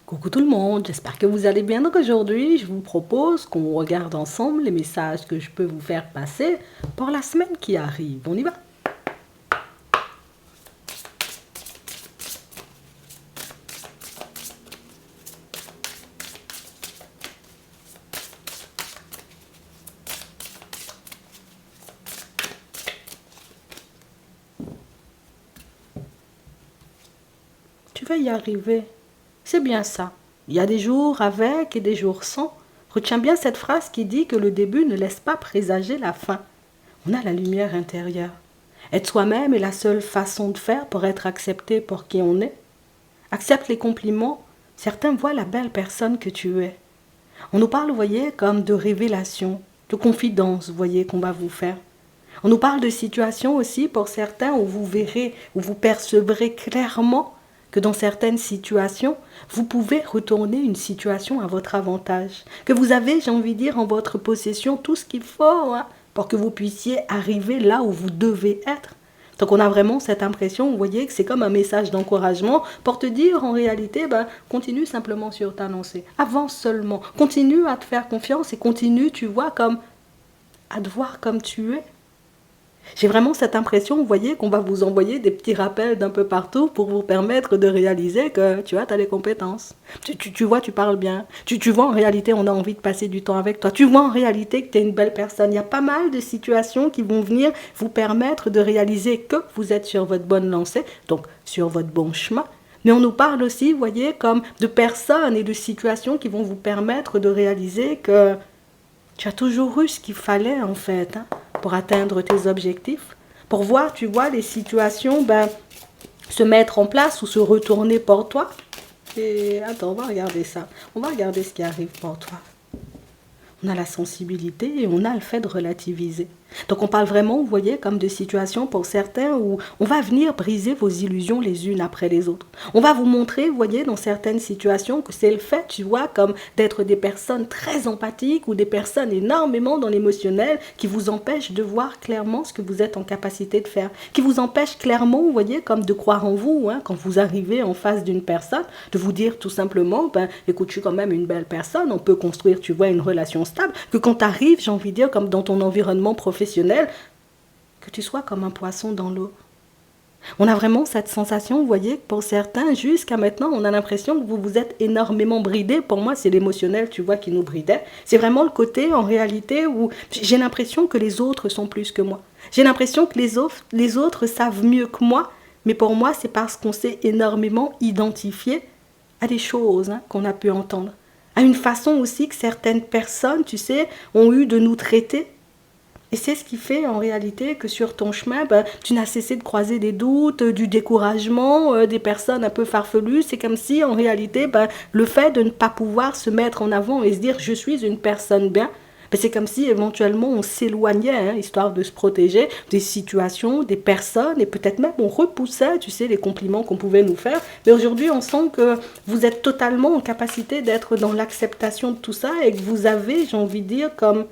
Coucou tout le monde, j'espère que vous allez bien. Donc aujourd'hui, je vous propose qu'on regarde ensemble les messages que je peux vous faire passer pour la semaine qui arrive. On y va? Tu vas y arriver. C'est bien ça. Il y a des jours avec et des jours sans. Retiens bien cette phrase qui dit que le début ne laisse pas présager la fin. On a la lumière intérieure. Être soi-même est la seule façon de faire pour être accepté pour qui on est. Accepte les compliments. Certains voient la belle personne que tu es. On nous parle, vous voyez, comme de révélation, de confidence, vous voyez, qu'on va vous faire. On nous parle de situations aussi, pour certains, où vous verrez, où vous percevrez clairement que dans certaines situations, vous pouvez retourner une situation à votre avantage. Que vous avez, j'ai envie de dire, en votre possession tout ce qu'il faut pour que vous puissiez arriver là où vous devez être. Donc on a vraiment cette impression, vous voyez, que c'est comme un message d'encouragement pour te dire en réalité, continue simplement sur ta lancée. Avance seulement. Continue à te faire confiance et continue, tu vois, comme à te voir comme tu es. J'ai vraiment cette impression, vous voyez, qu'on va vous envoyer des petits rappels d'un peu partout pour vous permettre de réaliser que tu as les compétences. Tu vois, tu parles bien. Tu vois, en réalité, on a envie de passer du temps avec toi. Tu vois, en réalité, que tu es une belle personne. Il y a pas mal de situations qui vont venir vous permettre de réaliser que vous êtes sur votre bonne lancée, donc sur votre bon chemin. Mais on nous parle aussi, vous voyez, comme de personnes et de situations qui vont vous permettre de réaliser que tu as toujours eu ce qu'il fallait, en fait, pour atteindre tes objectifs, pour voir, tu vois, les situations se mettre en place ou se retourner pour toi. Et attends, on va regarder ça. On va regarder ce qui arrive pour toi. On a la sensibilité et on a le fait de relativiser. Donc on parle vraiment, vous voyez, comme de situations pour certains où on va venir briser vos illusions les unes après les autres. On va vous montrer, vous voyez, dans certaines situations que c'est le fait, tu vois, comme d'être des personnes très empathiques ou des personnes énormément dans l'émotionnel qui vous empêchent de voir clairement ce que vous êtes en capacité de faire, qui vous empêchent clairement, vous voyez, comme de croire en vous, quand vous arrivez en face d'une personne, de vous dire tout simplement, écoute, je suis quand même une belle personne, on peut construire, tu vois, une relation stable, que quand tu arrives, j'ai envie de dire, comme dans ton environnement professionnel, que tu sois comme un poisson dans l'eau. On a vraiment cette sensation, vous voyez, pour certains, jusqu'à maintenant, on a l'impression que vous vous êtes énormément bridé. Pour moi, c'est l'émotionnel, tu vois, qui nous bridait. C'est vraiment le côté, en réalité, où j'ai l'impression que les autres sont plus que moi. J'ai l'impression que les autres savent mieux que moi, mais pour moi, c'est parce qu'on s'est énormément identifié à des choses qu'on a pu entendre. À une façon aussi que certaines personnes, tu sais, ont eu de nous traiter. Et c'est ce qui fait en réalité que sur ton chemin, tu n'as cessé de croiser des doutes, du découragement, des personnes un peu farfelues. C'est comme si en réalité, le fait de ne pas pouvoir se mettre en avant et se dire je suis une personne bien, c'est comme si éventuellement on s'éloignait, histoire de se protéger des situations, des personnes, et peut-être même on repoussait, tu sais, les compliments qu'on pouvait nous faire. Mais aujourd'hui, on sent que vous êtes totalement en capacité d'être dans l'acceptation de tout ça et que vous avez, j'ai envie de dire, comme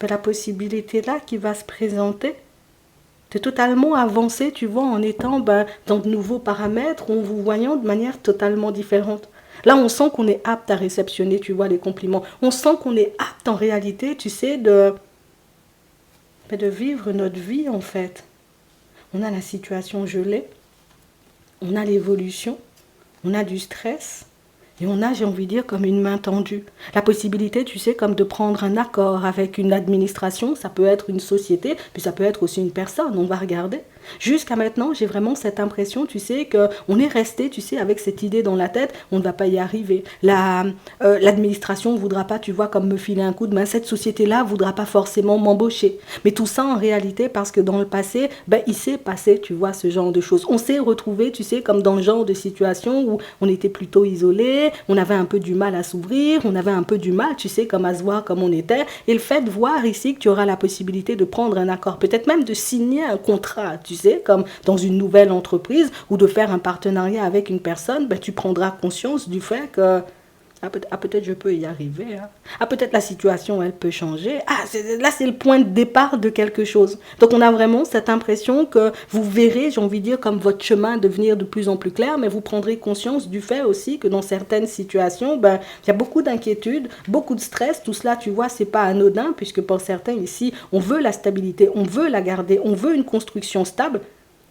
la possibilité là qui va se présenter de totalement avancer, tu vois, en étant dans de nouveaux paramètres, en vous voyant de manière totalement différente. Là, on sent qu'on est apte à réceptionner, tu vois, les compliments. On sent qu'on est apte en réalité, tu sais, de vivre notre vie, en fait. On a la situation gelée, on a l'évolution, on a du stress, et on a, j'ai envie de dire, comme une main tendue. La possibilité, tu sais, comme de prendre un accord avec une administration, ça peut être une société, puis ça peut être aussi une personne, on va regarder. Jusqu'à maintenant, j'ai vraiment cette impression, tu sais, qu'on est resté, tu sais, avec cette idée dans la tête, on ne va pas y arriver. L'administration ne voudra pas, tu vois, comme me filer un coup de main. Cette société-là ne voudra pas forcément m'embaucher. Mais tout ça, en réalité, parce que dans le passé, il s'est passé, tu vois, ce genre de choses. On s'est retrouvé, tu sais, comme dans le genre de situation où on était plutôt isolé, on avait un peu du mal à s'ouvrir, on avait un peu du mal, tu sais, comme à se voir comme on était. Et le fait de voir ici que tu auras la possibilité de prendre un accord, peut-être même de signer un contrat, tu sais, comme dans une nouvelle entreprise ou de faire un partenariat avec une personne, tu prendras conscience du fait que peut-être je peux y arriver. Hein. Ah, peut-être la situation, elle peut changer. Ah, là, c'est le point de départ de quelque chose. Donc, on a vraiment cette impression que vous verrez, j'ai envie de dire, comme votre chemin devenir de plus en plus clair, mais vous prendrez conscience du fait aussi que dans certaines situations, ben, il y a beaucoup d'inquiétudes, beaucoup de stress. Tout cela, tu vois, c'est pas anodin, puisque pour certains ici, on veut la stabilité, on veut la garder, on veut une construction stable.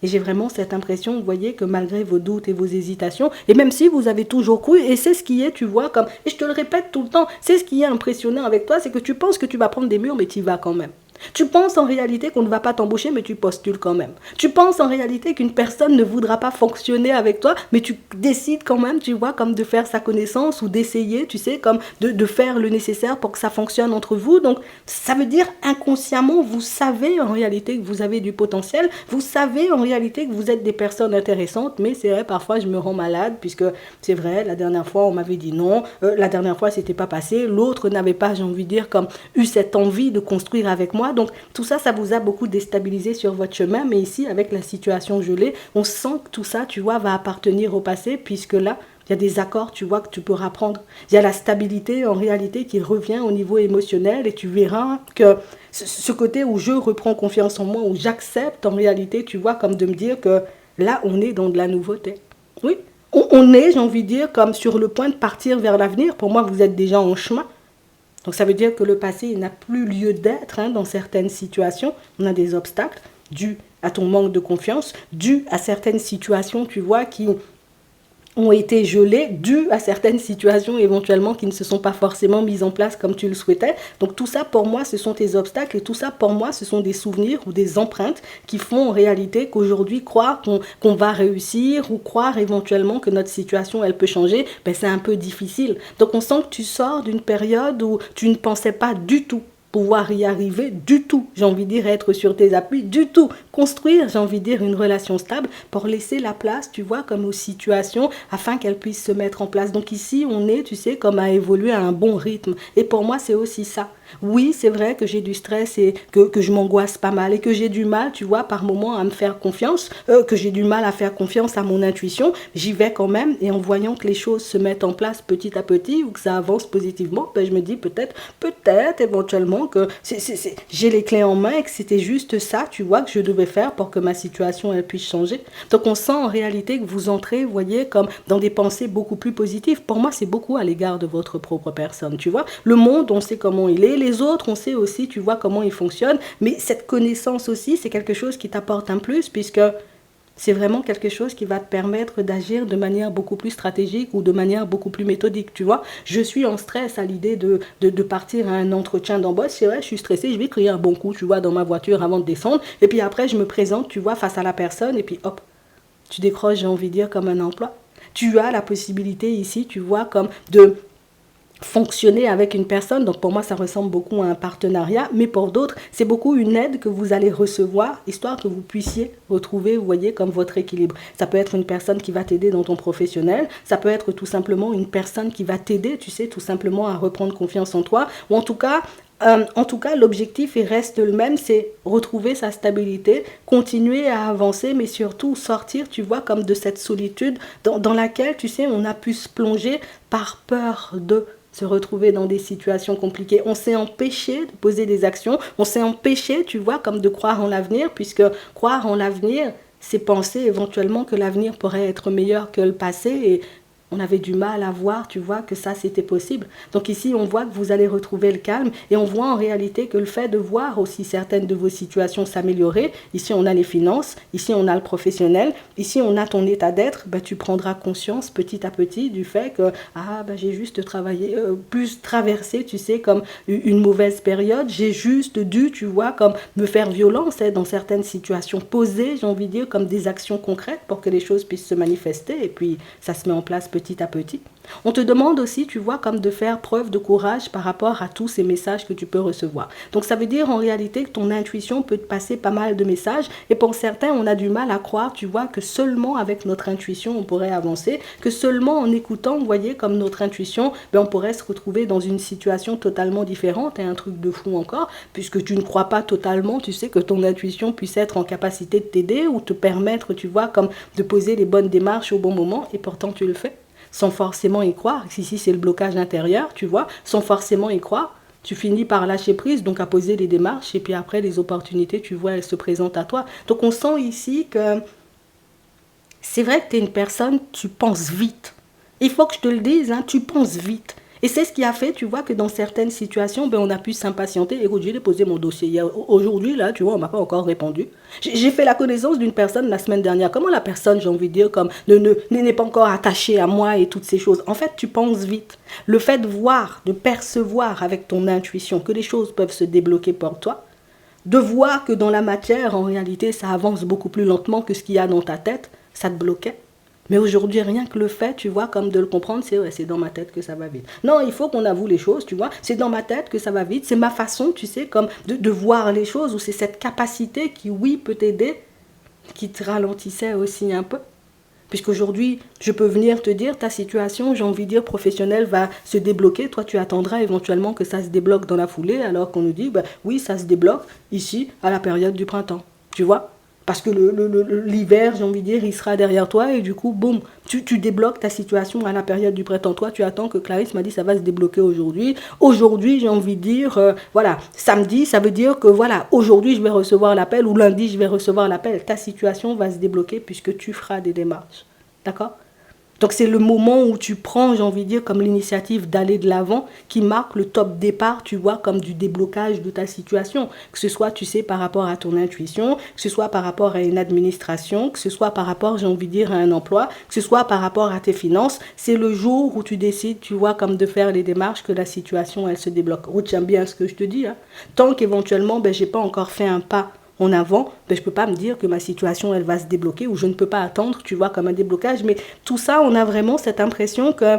Et j'ai vraiment cette impression, vous voyez, que malgré vos doutes et vos hésitations, et même si vous avez toujours cru, et c'est ce qui est, tu vois, comme, et je te le répète tout le temps, c'est ce qui est impressionnant avec toi, c'est que tu penses que tu vas prendre des murs, mais tu y vas quand même. Tu penses en réalité qu'on ne va pas t'embaucher, mais tu postules quand même. Tu penses en réalité qu'une personne ne voudra pas fonctionner avec toi, mais tu décides quand même, tu vois, comme de faire sa connaissance ou d'essayer, tu sais, comme de faire le nécessaire pour que ça fonctionne entre vous. Donc, ça veut dire inconsciemment, vous savez en réalité que vous avez du potentiel, vous savez en réalité que vous êtes des personnes intéressantes, mais c'est vrai, parfois je me rends malade, puisque c'est vrai, la dernière fois on m'avait dit non, la dernière fois c'était pas passé, l'autre n'avait pas, j'ai envie de dire, comme eu cette envie de construire avec moi. Donc tout ça, ça vous a beaucoup déstabilisé sur votre chemin, mais ici, avec la situation gelée, on sent que tout ça, tu vois, va appartenir au passé, puisque là, il y a des accords, tu vois, que tu pourras prendre. Il y a la stabilité, en réalité, qui revient au niveau émotionnel, et tu verras que ce côté où je reprends confiance en moi, où j'accepte, en réalité, tu vois, comme de me dire que là, on est dans de la nouveauté. Oui, on est, j'ai envie de dire, comme sur le point de partir vers l'avenir. Pour moi, vous êtes déjà en chemin. Donc ça veut dire que le passé n'a plus lieu d'être dans certaines situations. On a des obstacles dus à ton manque de confiance, dus à certaines situations, tu vois, qui ont été gelées, dus à certaines situations éventuellement qui ne se sont pas forcément mises en place comme tu le souhaitais. Donc tout ça pour moi ce sont tes obstacles et tout ça pour moi ce sont des souvenirs ou des empreintes qui font en réalité qu'aujourd'hui croire qu'on va réussir ou croire éventuellement que notre situation elle peut changer, ben c'est un peu difficile. Donc on sent que tu sors d'une période où tu ne pensais pas du tout pouvoir y arriver du tout, j'ai envie de dire être sur tes appuis, du tout, construire, j'ai envie de dire une relation stable pour laisser la place, tu vois, comme aux situations afin qu'elles puissent se mettre en place. Donc ici, on est, tu sais, comme à évoluer à un bon rythme. Et pour moi, c'est aussi ça. Oui, c'est vrai que j'ai du stress et que je m'angoisse pas mal et que j'ai du mal, tu vois, par moments à me faire confiance, que j'ai du mal à faire confiance à mon intuition. J'y vais quand même et en voyant que les choses se mettent en place petit à petit ou que ça avance positivement, ben je me dis peut-être éventuellement que j'ai les clés en main et que c'était juste ça, tu vois, que je devais faire pour que ma situation elle puisse changer. Donc on sent en réalité que vous entrez, vous voyez, comme dans des pensées beaucoup plus positives. Pour moi, c'est beaucoup à l'égard de votre propre personne, tu vois. Le monde, on sait comment il est. Les autres, on sait aussi, tu vois, comment ils fonctionnent. Mais cette connaissance aussi, c'est quelque chose qui t'apporte un plus puisque c'est vraiment quelque chose qui va te permettre d'agir de manière beaucoup plus stratégique ou de manière beaucoup plus méthodique, tu vois. Je suis en stress à l'idée de partir à un entretien d'embauche. C'est vrai, je suis stressée, je vais crier un bon coup, tu vois, dans ma voiture avant de descendre. Et puis après, je me présente, tu vois, face à la personne et puis hop, tu décroches, j'ai envie de dire, comme un emploi. Tu as la possibilité ici, tu vois, comme de fonctionner avec une personne. Donc pour moi ça ressemble beaucoup à un partenariat, mais pour d'autres c'est beaucoup une aide que vous allez recevoir histoire que vous puissiez retrouver, vous voyez, comme votre équilibre. Ça peut être une personne qui va t'aider dans ton professionnel, ça peut être tout simplement une personne qui va t'aider, tu sais, tout simplement à reprendre confiance en toi, ou en tout cas l'objectif il reste le même, c'est retrouver sa stabilité, continuer à avancer, mais surtout sortir, tu vois, comme de cette solitude dans laquelle, tu sais, on a pu se plonger par peur de se retrouver dans des situations compliquées. On s'est empêché de poser des actions, on s'est empêché, tu vois, comme de croire en l'avenir, puisque croire en l'avenir, c'est penser éventuellement que l'avenir pourrait être meilleur que le passé et on avait du mal à voir, tu vois, que ça c'était possible. Donc ici, on voit que vous allez retrouver le calme et on voit en réalité que le fait de voir aussi certaines de vos situations s'améliorer, ici on a les finances, ici on a le professionnel, ici on a ton état d'être, ben, tu prendras conscience petit à petit du fait que j'ai juste travaillé, plus traversé, tu sais, comme une mauvaise période, j'ai juste dû, tu vois, comme me faire violence dans certaines situations, poser, j'ai envie de dire, comme des actions concrètes pour que les choses puissent se manifester et puis ça se met en place petit à petit. On te demande aussi, tu vois, comme de faire preuve de courage par rapport à tous ces messages que tu peux recevoir. Donc ça veut dire en réalité que ton intuition peut te passer pas mal de messages et pour certains, on a du mal à croire, tu vois, que seulement avec notre intuition, on pourrait avancer, que seulement en écoutant, vous voyez, comme notre intuition, ben, on pourrait se retrouver dans une situation totalement différente et un truc de fou encore, puisque tu ne crois pas totalement, tu sais, que ton intuition puisse être en capacité de t'aider ou te permettre, tu vois, comme de poser les bonnes démarches au bon moment et pourtant tu le fais. sans forcément y croire. Si c'est le blocage intérieur, tu vois, sans forcément y croire, tu finis par lâcher prise, donc à poser des démarches, et puis après, les opportunités, tu vois, elles se présentent à toi. Donc on sent ici que c'est vrai que tu es une personne, tu penses vite. Il faut que je te le dise, hein, tu penses vite. Et c'est ce qui a fait, tu vois, que dans certaines situations, ben, on a pu s'impatienter. Écoute, j'ai déposé mon dossier. Aujourd'hui, là, tu vois, on m'a pas encore répondu. J'ai fait la connaissance d'une personne la semaine dernière. Comment la personne, j'ai envie de dire, comme n'est pas encore attachée à moi et toutes ces choses. En fait, tu penses vite. Le fait de voir, de percevoir avec ton intuition que les choses peuvent se débloquer pour toi, de voir que dans la matière, en réalité, ça avance beaucoup plus lentement que ce qu'il y a dans ta tête, ça te bloquait. Mais aujourd'hui, rien que le fait, tu vois, comme de le comprendre, c'est ouais, c'est dans ma tête que ça va vite. Non, il faut qu'on avoue les choses, tu vois. C'est dans ma tête que ça va vite. C'est ma façon, tu sais, comme de voir les choses, ou c'est cette capacité qui, oui, peut t'aider, qui te ralentissait aussi un peu. Puisqu'aujourd'hui, je peux venir te dire, ta situation, j'ai envie de dire, professionnelle va se débloquer. Toi, tu attendras éventuellement que ça se débloque dans la foulée, alors qu'on nous dit, bah, oui, ça se débloque ici, à la période du printemps. Tu vois ? Parce que l'hiver, j'ai envie de dire, il sera derrière toi et du coup, boum, tu débloques ta situation à la période du printemps. Toi, tu attends que Clarisse m'a dit ça va se débloquer aujourd'hui. Aujourd'hui, j'ai envie de dire, voilà, samedi, ça veut dire que voilà, aujourd'hui, je vais recevoir l'appel ou lundi, je vais recevoir l'appel. Ta situation va se débloquer puisque tu feras des démarches. D'accord ? Donc c'est le moment où tu prends, j'ai envie de dire, comme l'initiative d'aller de l'avant qui marque le top départ, tu vois, comme du déblocage de ta situation. Que ce soit, tu sais, par rapport à ton intuition, que ce soit par rapport à une administration, que ce soit par rapport, j'ai envie de dire, à un emploi, que ce soit par rapport à tes finances. C'est le jour où tu décides, tu vois, comme de faire les démarches que la situation, elle se débloque. Retiens bien ce que je te dis. Hein. Tant qu'éventuellement, ben, j'ai pas encore fait un pas en avant, ben, je ne peux pas me dire que ma situation, elle va se débloquer ou je ne peux pas attendre, tu vois, comme un déblocage. Mais tout ça, on a vraiment cette impression que,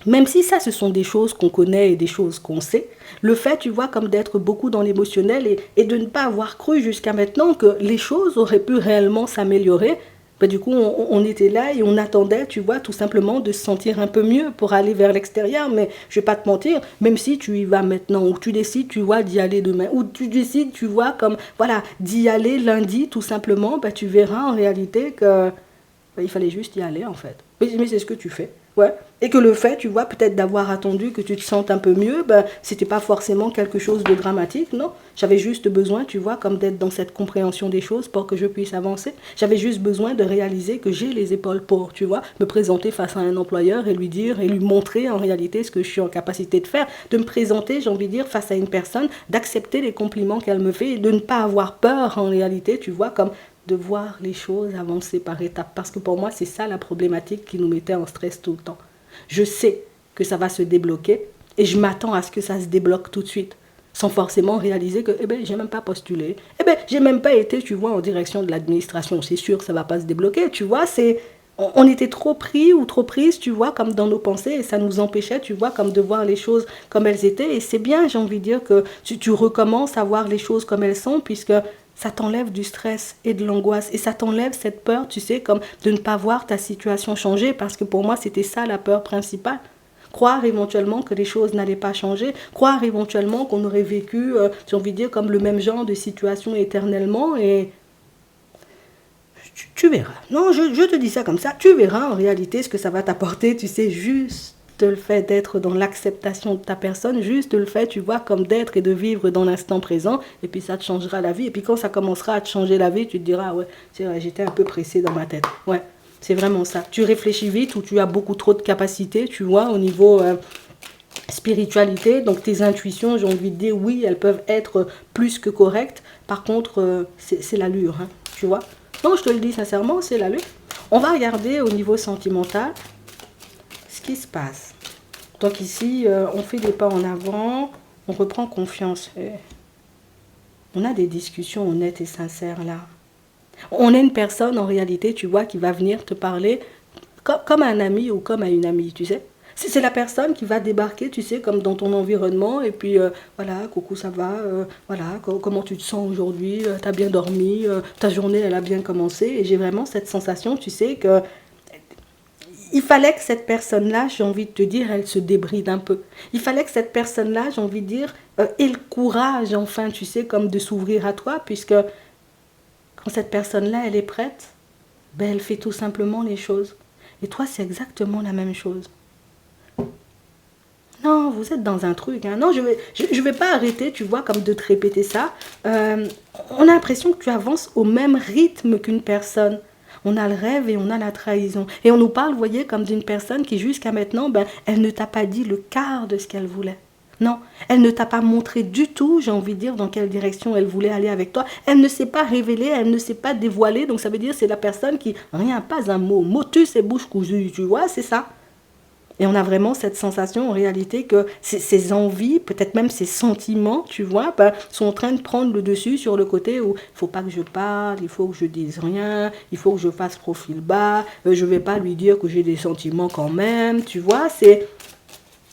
même si ça, ce sont des choses qu'on connaît et des choses qu'on sait, le fait, tu vois, comme d'être beaucoup dans l'émotionnel et de ne pas avoir cru jusqu'à maintenant que les choses auraient pu réellement s'améliorer, ben, du coup, on était là et on attendait, tu vois, tout simplement de se sentir un peu mieux pour aller vers l'extérieur. Mais je vais pas te mentir, même si tu y vas maintenant, ou tu décides, tu vois, d'y aller demain, ou tu décides, tu vois, comme, voilà, d'y aller lundi, tout simplement, ben, tu verras en réalité que ben, il fallait juste y aller, en fait. Mais c'est ce que tu fais. Ouais. Et que le fait, tu vois, peut-être d'avoir attendu que tu te sentes un peu mieux, ben, c'était pas forcément quelque chose de dramatique, non. J'avais juste besoin, tu vois, comme d'être dans cette compréhension des choses pour que je puisse avancer. J'avais juste besoin de réaliser que j'ai les épaules pour, tu vois, me présenter face à un employeur et lui dire, et lui montrer en réalité ce que je suis en capacité de faire, de me présenter, j'ai envie de dire, face à une personne, d'accepter les compliments qu'elle me fait et de ne pas avoir peur en réalité, tu vois, comme de voir les choses avancer par étapes. Parce que pour moi, c'est ça la problématique qui nous mettait en stress tout le temps. Je sais que ça va se débloquer et je m'attends à ce que ça se débloque tout de suite. Sans forcément réaliser que, j'ai même pas postulé. J'ai même pas été, tu vois, en direction de l'administration. C'est sûr, ça va pas se débloquer, tu vois, on était trop pris ou trop prises, tu vois, comme dans nos pensées, et ça nous empêchait, tu vois, comme de voir les choses comme elles étaient. Et c'est bien, j'ai envie de dire, que tu recommences à voir les choses comme elles sont, puisque ça t'enlève du stress et de l'angoisse. Et ça t'enlève cette peur, tu sais, comme de ne pas voir ta situation changer, parce que pour moi, c'était ça la peur principale. Croire éventuellement que les choses n'allaient pas changer, croire éventuellement qu'on aurait vécu, j'ai envie de dire, comme le même genre de situation éternellement, et tu verras. Non, je te dis ça comme ça. Tu verras en réalité ce que ça va t'apporter. Tu sais, juste le fait d'être dans l'acceptation de ta personne, juste le fait, tu vois, comme d'être et de vivre dans l'instant présent. Et puis ça te changera la vie. Et puis quand ça commencera à te changer la vie, tu te diras, ouais, c'est vrai, j'étais un peu pressée dans ma tête. Ouais, c'est vraiment ça. Tu réfléchis vite ou tu as beaucoup trop de capacités, tu vois, au niveau spiritualité. Donc tes intuitions, j'ai envie de dire, oui, elles peuvent être plus que correctes. Par contre, c'est l'allure, hein, tu vois. Non, je te le dis sincèrement, c'est l'allure. On va regarder au niveau sentimental ce qui se passe. Donc ici, on fait des pas en avant, on reprend confiance. On a des discussions honnêtes et sincères là. On est une personne en réalité, tu vois, qui va venir te parler comme à un ami ou comme à une amie, tu sais. C'est la personne qui va débarquer, tu sais, comme dans ton environnement, et puis voilà, coucou, ça va, voilà, comment tu te sens aujourd'hui, t'as bien dormi, ta journée, elle a bien commencé, et j'ai vraiment cette sensation, tu sais, que il fallait que cette personne-là, j'ai envie de te dire, elle se débride un peu. Il fallait que cette personne-là, j'ai envie de dire, ait le courage, enfin, tu sais, comme de s'ouvrir à toi, puisque quand cette personne-là, elle est prête, ben, elle fait tout simplement les choses. Et toi, c'est exactement la même chose. Non, vous êtes dans un truc. Hein. Non, je vais pas arrêter, tu vois, comme de te répéter ça. On a l'impression que tu avances au même rythme qu'une personne. On a le rêve et on a la trahison. Et on nous parle, vous voyez, comme d'une personne qui jusqu'à maintenant, ben, elle ne t'a pas dit le quart de ce qu'elle voulait. Non, elle ne t'a pas montré du tout, j'ai envie de dire, dans quelle direction elle voulait aller avec toi. Elle ne s'est pas révélée, elle ne s'est pas dévoilée. Donc ça veut dire c'est la personne qui, rien, pas un mot, motus et bouche cousue, tu vois, c'est ça. Et on a vraiment cette sensation en réalité que ces envies, peut-être même ces sentiments, tu vois, ben, sont en train de prendre le dessus sur le côté où il ne faut pas que je parle, il faut que je dise rien, il faut que je fasse profil bas, je ne vais pas lui dire que j'ai des sentiments quand même, tu vois, c'est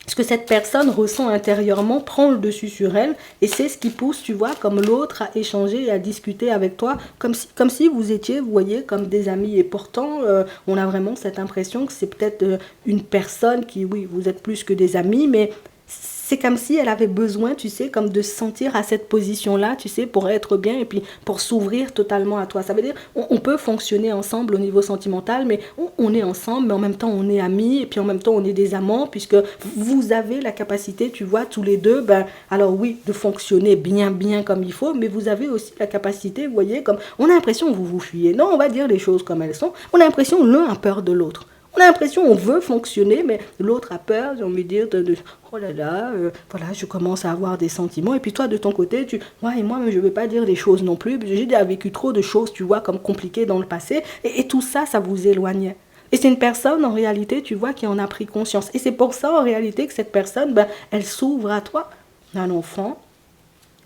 ce que cette personne ressent intérieurement prend le dessus sur elle et c'est ce qui pousse, tu vois, comme l'autre à échanger et à discuter avec toi comme si vous étiez, vous voyez, comme des amis. Et pourtant, on a vraiment cette impression que c'est peut-être une personne qui, oui, vous êtes plus que des amis, mais c'est comme si elle avait besoin, tu sais, comme de se sentir à cette position-là, tu sais, pour être bien et puis pour s'ouvrir totalement à toi. Ça veut dire on peut fonctionner ensemble au niveau sentimental, mais on est ensemble, mais en même temps on est amis et puis en même temps on est des amants puisque vous avez la capacité, tu vois, tous les deux, ben alors oui, de fonctionner bien comme il faut, mais vous avez aussi la capacité, vous voyez, comme on a l'impression que vous vous fuyez. Non, on va dire les choses comme elles sont. On a l'impression l'un a peur de l'autre. On a l'impression on veut fonctionner, mais l'autre a peur, j'ai envie de dire, oh là là, voilà, je commence à avoir des sentiments. Et puis toi, de ton côté, moi, mais je ne vais pas dire les choses non plus. J'ai déjà vécu trop de choses, tu vois, comme compliquées dans le passé. Et tout ça, ça vous éloignait. Et c'est une personne, en réalité, tu vois, qui en a pris conscience. Et c'est pour ça, en réalité, que cette personne, ben, elle s'ouvre à toi. On a l'enfant,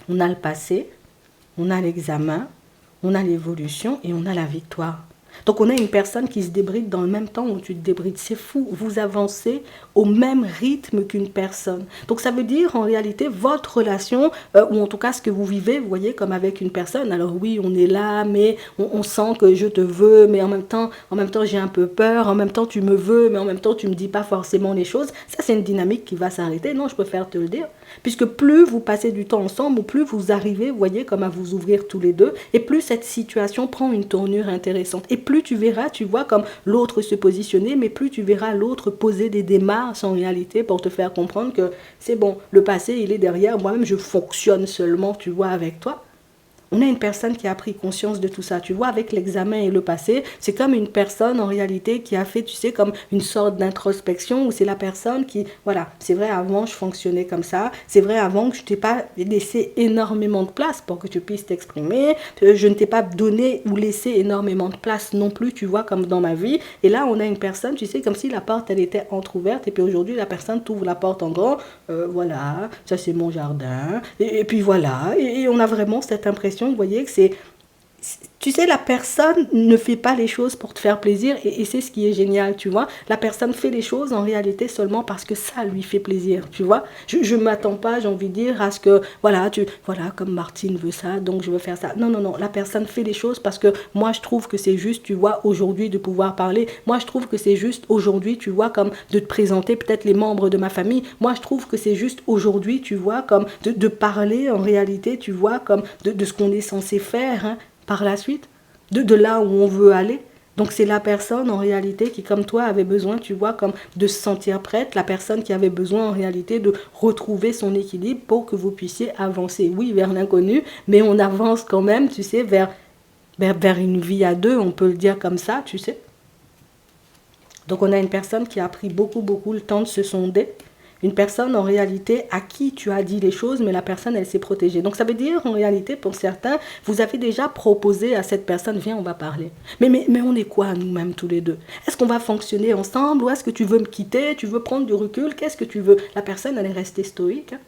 on a le passé, on a l'examen, on a l'évolution et on a la victoire. Donc on a une personne qui se débride dans le même temps où tu te débrides. C'est fou, vous avancez au même rythme qu'une personne. Donc ça veut dire en réalité votre relation, ou en tout cas ce que vous vivez, vous voyez, comme avec une personne. Alors oui, on est là, mais on sent que je te veux, mais en même temps j'ai un peu peur, en même temps tu me veux, mais en même temps tu me dis pas forcément les choses. Ça c'est une dynamique qui va s'arrêter. Non, je préfère te le dire. Puisque plus vous passez du temps ensemble, ou plus vous arrivez, vous voyez, comme à vous ouvrir tous les deux, et plus cette situation prend une tournure intéressante. Et plus tu verras, tu vois, comme l'autre se positionner, mais plus tu verras l'autre poser des démarches en réalité pour te faire comprendre que c'est bon, le passé, il est derrière, moi-même, je fonctionne seulement, tu vois, avec toi. On a une personne qui a pris conscience de tout ça. Tu vois, avec l'examen et le passé, c'est comme une personne en réalité qui a fait, tu sais, comme une sorte d'introspection où c'est la personne qui, voilà, c'est vrai, avant je fonctionnais comme ça. C'est vrai, avant que je t'ai pas laissé énormément de place pour que tu puisses t'exprimer. Je ne t'ai pas donné ou laissé énormément de place non plus, tu vois, comme dans ma vie. Et là, on a une personne, tu sais, comme si la porte, elle était entrouverte. Et puis aujourd'hui, la personne t'ouvre la porte en grand. Voilà, ça c'est mon jardin. Et puis voilà. Et on a vraiment cette impression, vous voyez, que c'est... Tu sais, la personne ne fait pas les choses pour te faire plaisir et c'est ce qui est génial, tu vois. La personne fait les choses en réalité seulement parce que ça lui fait plaisir, tu vois. Je ne m'attends pas, j'ai envie de dire, à ce que, voilà, comme Martine veut ça, donc je veux faire ça. Non, la personne fait les choses parce que moi, je trouve que c'est juste, tu vois, aujourd'hui de pouvoir parler. Moi, je trouve que c'est juste aujourd'hui, tu vois, comme de te présenter peut-être les membres de ma famille. Moi, je trouve que c'est juste aujourd'hui, tu vois, comme de parler en réalité, tu vois, comme de ce qu'on est censé faire, hein, par la suite, de là où on veut aller. Donc c'est la personne en réalité qui, comme toi, avait besoin, tu vois, comme de se sentir prête, la personne qui avait besoin en réalité de retrouver son équilibre pour que vous puissiez avancer, oui, vers l'inconnu, mais on avance quand même, tu sais, vers une vie à deux, on peut le dire comme ça, tu sais. Donc on a une personne qui a pris beaucoup le temps de se sonder. Une personne en réalité à qui tu as dit les choses, mais la personne elle s'est protégée. Donc ça veut dire en réalité pour certains, vous avez déjà proposé à cette personne, viens on va parler. Mais on est quoi nous-mêmes tous les deux? Est-ce qu'on va fonctionner ensemble ou est-ce que tu veux me quitter? Tu veux prendre du recul? Qu'est-ce que tu veux? La personne elle est restée stoïque. Hein.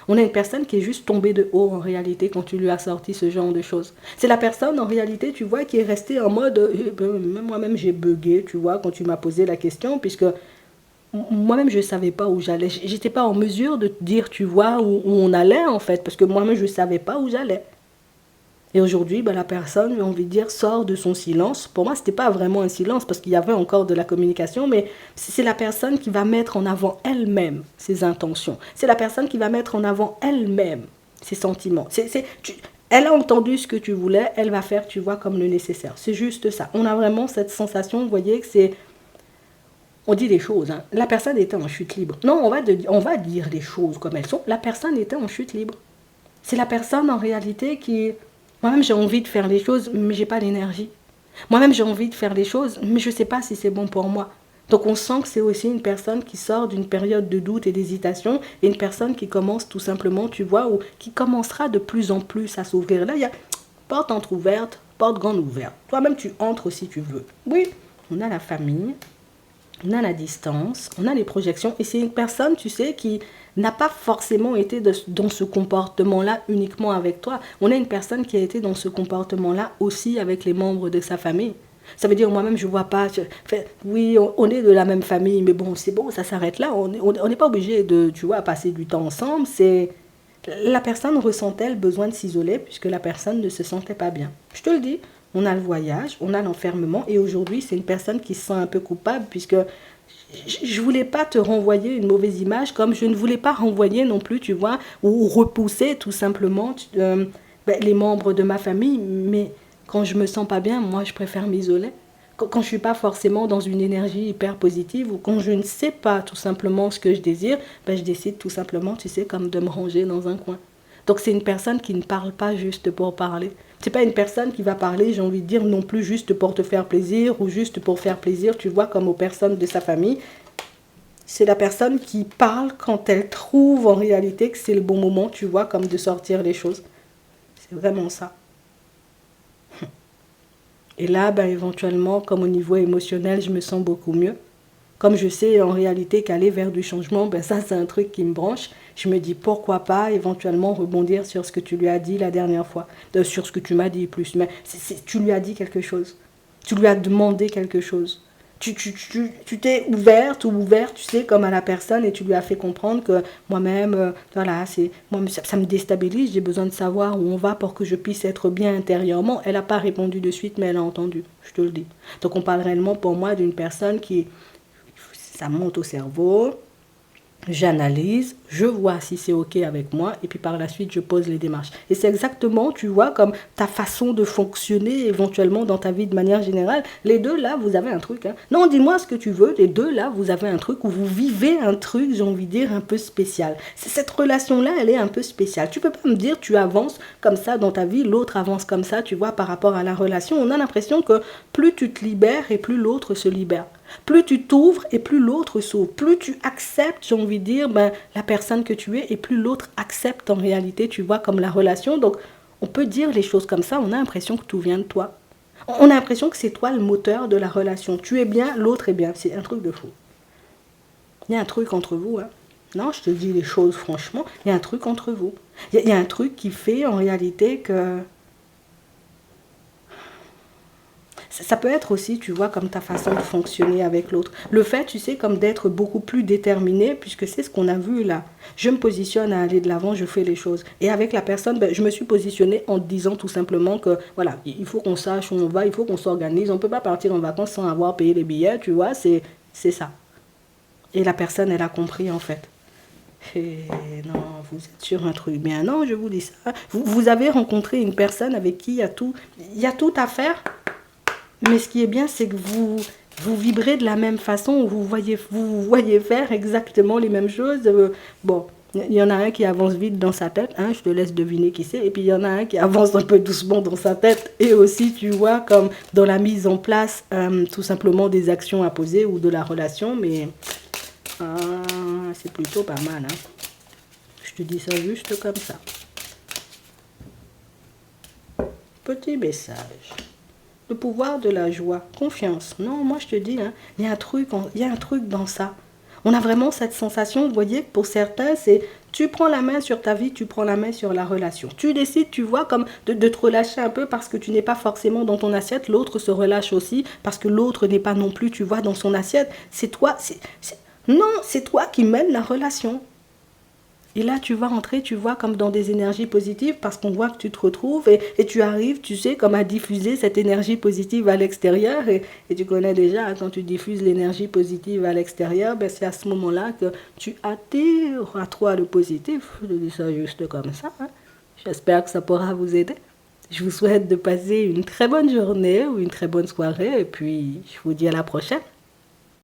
On a une personne qui est juste tombée de haut en réalité quand tu lui as sorti ce genre de choses. C'est la personne en réalité, tu vois, qui est restée en mode, moi-même j'ai bugué, tu vois, quand tu m'as posé la question, puisque moi-même je ne savais pas où j'allais. J'étais pas en mesure de te dire, tu vois, où on allait en fait, parce que moi-même je ne savais pas où j'allais. Et aujourd'hui, la personne, j'ai envie de dire, sort de son silence. Pour moi, ce n'était pas vraiment un silence parce qu'il y avait encore de la communication, mais c'est la personne qui va mettre en avant elle-même ses intentions. C'est la personne qui va mettre en avant elle-même ses sentiments. Elle a entendu ce que tu voulais, elle va faire, tu vois, comme le nécessaire. C'est juste ça. On a vraiment cette sensation, vous voyez, que c'est... On dit les choses, hein. La personne était en chute libre. Non, on va dire les choses comme elles sont. La personne était en chute libre. C'est la personne en réalité qui... Moi-même j'ai envie de faire les choses, mais j'ai pas l'énergie. Moi-même j'ai envie de faire les choses, mais je sais pas si c'est bon pour moi. Donc on sent que c'est aussi une personne qui sort d'une période de doute et d'hésitation, et une personne qui commence tout simplement, tu vois, ou qui commencera de plus en plus à s'ouvrir. Là, il y a porte entrouverte, porte grande ouverte. Toi-même tu entres si tu veux. Oui, on a la famille, on a la distance, on a les projections, et c'est une personne, tu sais, qui n'a pas forcément été dans ce comportement-là uniquement avec toi. On a une personne qui a été dans ce comportement-là aussi avec les membres de sa famille. Ça veut dire, moi-même, je vois pas... oui, on est de la même famille, mais bon, c'est bon, ça s'arrête là. On n'est pas obligé de, tu vois, passer du temps ensemble. C'est... La personne ressent-elle besoin de s'isoler puisque la personne ne se sentait pas bien. Je te le dis, on a le voyage, on a l'enfermement, et aujourd'hui, c'est une personne qui se sent un peu coupable puisque je voulais pas te renvoyer une mauvaise image, comme je ne voulais pas renvoyer non plus, tu vois, ou repousser tout simplement les membres de ma famille, mais quand je me sens pas bien, moi, je préfère m'isoler. Quand je suis pas forcément dans une énergie hyper positive, ou quand je ne sais pas tout simplement ce que je désire, je décide tout simplement, tu sais, comme de me ranger dans un coin. Donc c'est une personne qui ne parle pas juste pour parler. C'est pas une personne qui va parler, j'ai envie de dire, non plus juste pour te faire plaisir ou juste pour faire plaisir, tu vois, comme aux personnes de sa famille. C'est la personne qui parle quand elle trouve en réalité que c'est le bon moment, tu vois, comme de sortir les choses. C'est vraiment ça. Et là, éventuellement, comme au niveau émotionnel, je me sens beaucoup mieux. Comme je sais en réalité qu'aller vers du changement, ça c'est un truc qui me branche. Je me dis pourquoi pas éventuellement rebondir sur ce que tu lui as dit la dernière fois. Sur ce que tu m'as dit plus. Mais tu lui as dit quelque chose. Tu lui as demandé quelque chose. Tu t'es ouverte ou ouvert, tu sais, comme à la personne, et tu lui as fait comprendre que moi-même, voilà, ça me déstabilise, j'ai besoin de savoir où on va pour que je puisse être bien intérieurement. Elle n'a pas répondu de suite, mais elle a entendu, je te le dis. Donc on parle réellement pour moi d'une personne qui... Ça monte au cerveau, j'analyse, je vois si c'est OK avec moi, et puis par la suite, je pose les démarches. Et c'est exactement, tu vois, comme ta façon de fonctionner éventuellement dans ta vie de manière générale. Les deux, là, vous avez un truc. Hein. Non, dis-moi ce que tu veux. Les deux, là, vous avez un truc où vous vivez un truc, j'ai envie de dire, un peu spécial. Cette relation-là, elle est un peu spéciale. Tu peux pas me dire, tu avances comme ça dans ta vie, l'autre avance comme ça, tu vois, par rapport à la relation. On a l'impression que plus tu te libères et plus l'autre se libère. Plus tu t'ouvres et plus l'autre s'ouvre. Plus tu acceptes, j'ai envie de dire, la personne que tu es, et plus l'autre accepte en réalité, tu vois, comme la relation. Donc, on peut dire les choses comme ça, on a l'impression que tout vient de toi. On a l'impression que c'est toi le moteur de la relation. Tu es bien, l'autre est bien. C'est un truc de fou. Il y a un truc entre vous, hein. Non, je te dis les choses franchement, il y a un truc entre vous. Il y a un truc qui fait en réalité que... Ça peut être aussi, tu vois, comme ta façon de fonctionner avec l'autre. Le fait, tu sais, comme d'être beaucoup plus déterminé, puisque c'est ce qu'on a vu là. Je me positionne à aller de l'avant, je fais les choses. Et avec la personne, je me suis positionnée en disant tout simplement que, voilà, il faut qu'on sache où on va, il faut qu'on s'organise. On ne peut pas partir en vacances sans avoir payé les billets, tu vois, c'est ça. Et la personne, elle a compris, en fait. Et non, vous êtes sur un truc bien. Non, je vous dis ça. Vous avez rencontré une personne avec qui il y a tout à faire. Mais ce qui est bien, c'est que vous vibrez de la même façon, vous voyez faire exactement les mêmes choses. Bon, il y en a un qui avance vite dans sa tête, hein, je te laisse deviner qui c'est, et puis il y en a un qui avance un peu doucement dans sa tête, et aussi, tu vois, comme dans la mise en place, tout simplement des actions à poser ou de la relation, mais c'est plutôt pas mal. Hein. Je te dis ça juste comme ça. Petit message. Le pouvoir de la joie, confiance. Non, moi je te dis, hein, il y a un truc dans ça. On a vraiment cette sensation, vous voyez, pour certains, c'est tu prends la main sur ta vie, tu prends la main sur la relation. Tu décides, tu vois, comme de te relâcher un peu parce que tu n'es pas forcément dans ton assiette. L'autre se relâche aussi parce que l'autre n'est pas non plus, tu vois, dans son assiette. C'est toi, non, c'est toi qui mènes la relation. Et là, tu vas rentrer, tu vois, comme dans des énergies positives parce qu'on voit que tu te retrouves et tu arrives, tu sais, comme à diffuser cette énergie positive à l'extérieur. Et tu connais déjà, hein, quand tu diffuses l'énergie positive à l'extérieur, c'est à ce moment-là que tu attires à toi le positif. Je dis ça juste comme ça. Hein. J'espère que ça pourra vous aider. Je vous souhaite de passer une très bonne journée ou une très bonne soirée et puis je vous dis à la prochaine.